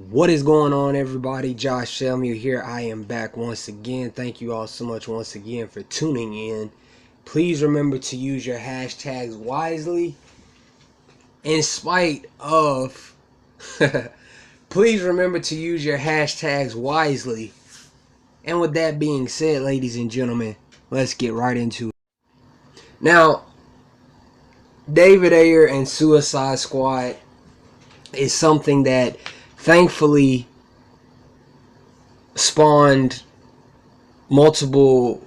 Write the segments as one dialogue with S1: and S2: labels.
S1: What is going on, everybody? Josh Shelmy here. I am back once again. Thank you all so much once again for tuning in. Please remember to use your hashtags wisely. In spite of please remember to use your hashtags wisely. And with that being said, ladies and gentlemen, let's get right into it. Now, David Ayer and Suicide Squad is something that thankfully spawned multiple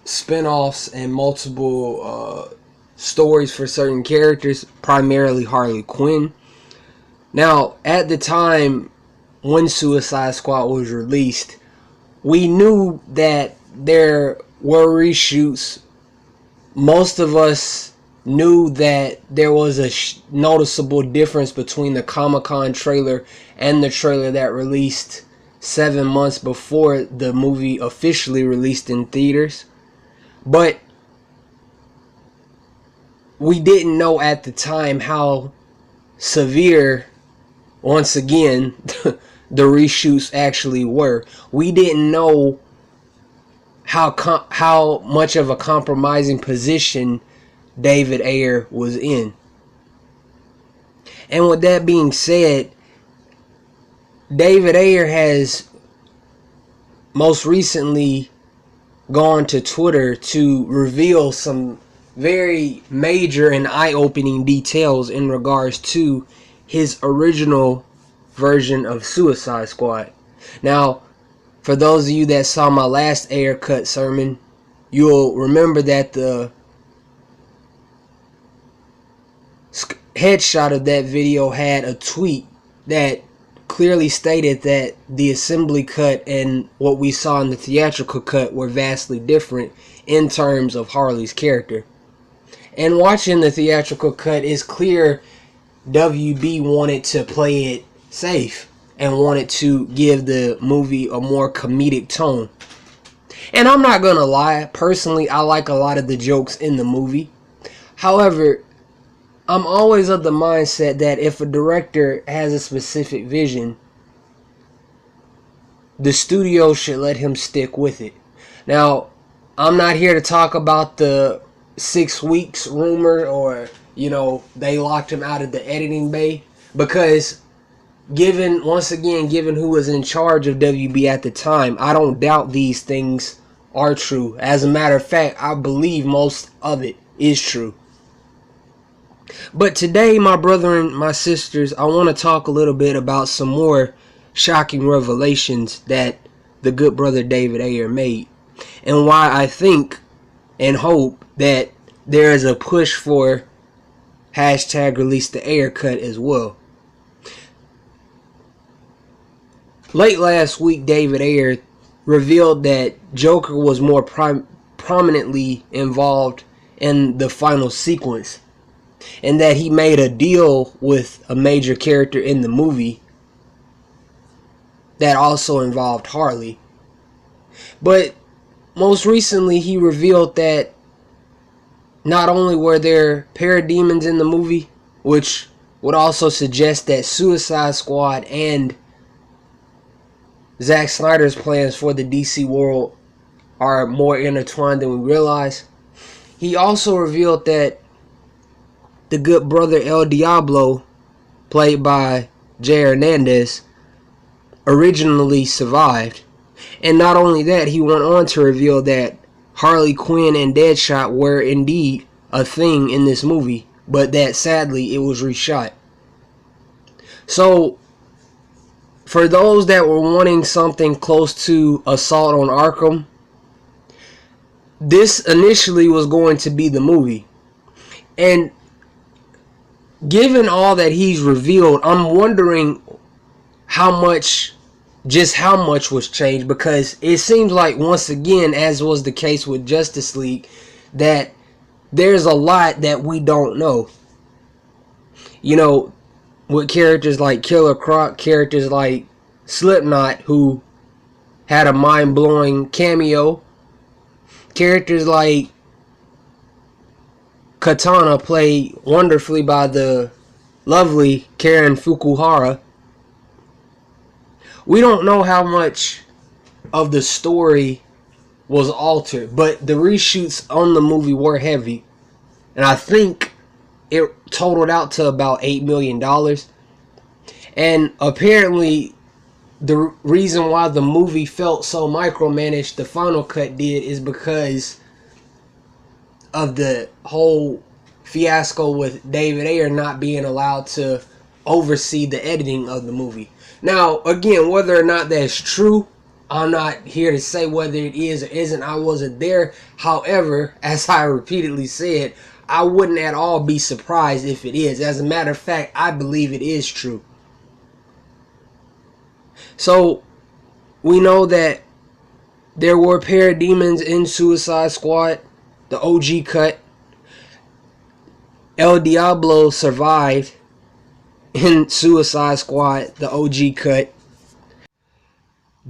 S1: spin-offs and multiple stories for certain characters, primarily Harley Quinn. Now, at the time when Suicide Squad was released, we knew that there were reshoots. Most of us knew that there was a noticeable difference between the Comic-Con trailer and the trailer that released 7 months before the movie officially released in theaters. But we didn't know at the time how severe, once again, the reshoots actually were. We didn't know how much of a compromising position David Ayer was in. And with that being said, David Ayer has most recently gone to Twitter to reveal some very major and eye-opening details in regards to his original version of Suicide Squad. Now, for those of you that saw my last Ayer cut sermon, you'll remember that the headshot of that video had a tweet that clearly stated that the assembly cut and what we saw in the theatrical cut were vastly different in terms of Harley's character. And watching the theatrical cut, it's clear WB wanted to play it safe and wanted to give the movie a more comedic tone. And I'm not gonna lie, personally I like a lot of the jokes in the movie. However, I'm always of the mindset that if a director has a specific vision, the studio should let him stick with it. Now, I'm not here to talk about the 6 weeks rumor or, they locked him out of the editing bay, because given who was in charge of WB at the time, I don't doubt these things are true. As a matter of fact, I believe most of it is true. But today, my brother and my sisters, I want to talk a little bit about some more shocking revelations that the good brother David Ayer made, and why I think and hope that there is a push for hashtag release the Ayer cut as well. Late last week, David Ayer revealed that Joker was more prominently involved in the final sequence, and that he made a deal with a major character in the movie that also involved Harley. But most recently, he revealed that not only were there Parademons in the movie, which would also suggest that Suicide Squad and Zack Snyder's plans for the DC world are more intertwined than we realize. He also revealed that the good brother El Diablo, played by Jay Hernandez, originally survived. And not only that, he went on to reveal that Harley Quinn and Deadshot were indeed a thing in this movie, but that sadly it was reshot. So, for those that were wanting something close to Assault on Arkham, this initially was going to be the movie. And given all that he's revealed, I'm wondering how much was changed, because it seems like, once again, as was the case with Justice League, that there's a lot that we don't know. With characters like Killer Croc, characters like Slipknot, who had a mind-blowing cameo, characters like Katana, played wonderfully by the lovely Karen Fukuhara, We don't know how much of the story was altered, but the reshoots on the movie were heavy, and I think it totaled out to about $8 million. And apparently, the reason why the movie felt so micromanaged, the final cut did, is because of the whole fiasco with David Ayer not being allowed to oversee the editing of the movie. Now, again, whether or not that's true, I'm not here to say whether it is or isn't. I wasn't there. However, as I repeatedly said, I wouldn't at all be surprised if it is. As a matter of fact, I believe it is true. So, we know that there were Parademons in Suicide Squad, the OG cut. El Diablo survived in Suicide Squad, the OG cut.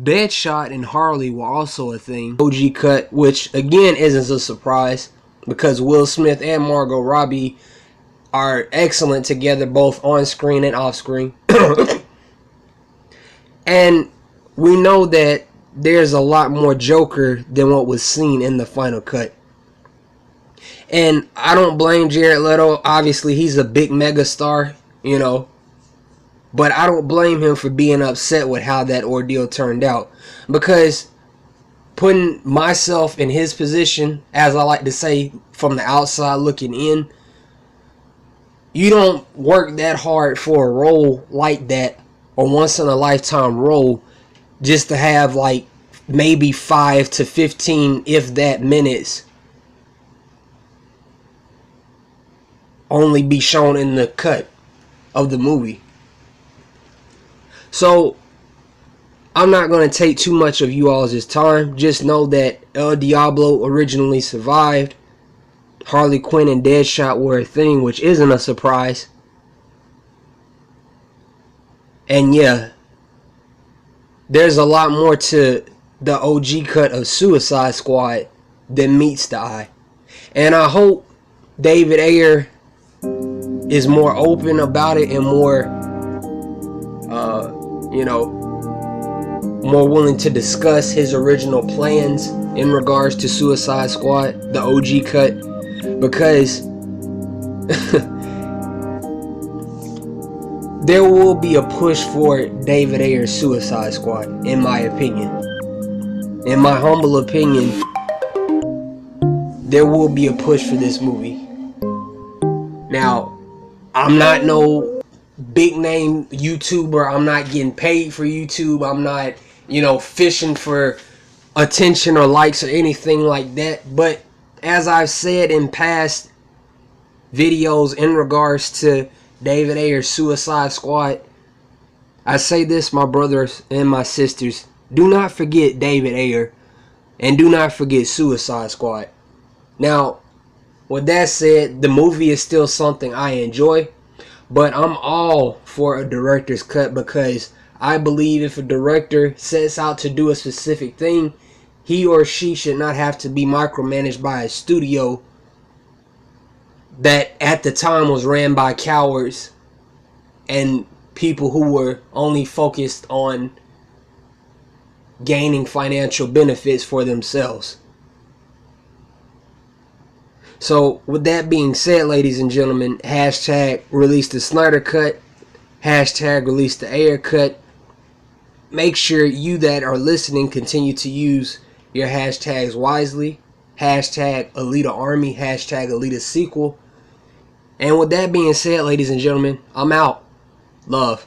S1: Deadshot and Harley were also a thing, OG cut, which again isn't a surprise because Will Smith and Margot Robbie are excellent together, both on screen and off screen. And we know that there's a lot more Joker than what was seen in the final cut. And I don't blame Jared Leto. Obviously, he's a big megastar, you know. But I don't blame him for being upset with how that ordeal turned out. Because putting myself in his position, as I like to say, from the outside looking in, you don't work that hard for a role like that, or once in a lifetime role, just to have like maybe 5 to 15, if that, minutes only be shown in the cut of the movie. So I'm not going to take too much of you all's time. Just know that El Diablo originally survived. Harley Quinn and Deadshot were a thing, which isn't a surprise. And yeah, there's a lot more to the OG cut of Suicide Squad than meets the eye. And I hope David Ayer is more open about it and more, more willing to discuss his original plans in regards to Suicide Squad, the OG cut, because there will be a push for David Ayer's Suicide Squad, in my opinion. In my humble opinion, there will be a push for this movie. Now, I'm not no big name YouTuber. I'm not getting paid for YouTube. I'm not, fishing for attention or likes or anything like that. But as I've said in past videos in regards to David Ayer's Suicide Squad, I say this, my brothers and my sisters, do not forget David Ayer, and do not forget Suicide Squad. Now, with that said, the movie is still something I enjoy, but I'm all for a director's cut, because I believe if a director sets out to do a specific thing, he or she should not have to be micromanaged by a studio that at the time was ran by cowards and people who were only focused on gaining financial benefits for themselves. So with that being said, ladies and gentlemen, hashtag release the Snyder cut, hashtag release the Ayer cut. Make sure you that are listening continue to use your hashtags wisely. Hashtag Alita Army, hashtag Alita Sequel. And with that being said, ladies and gentlemen, I'm out. Love.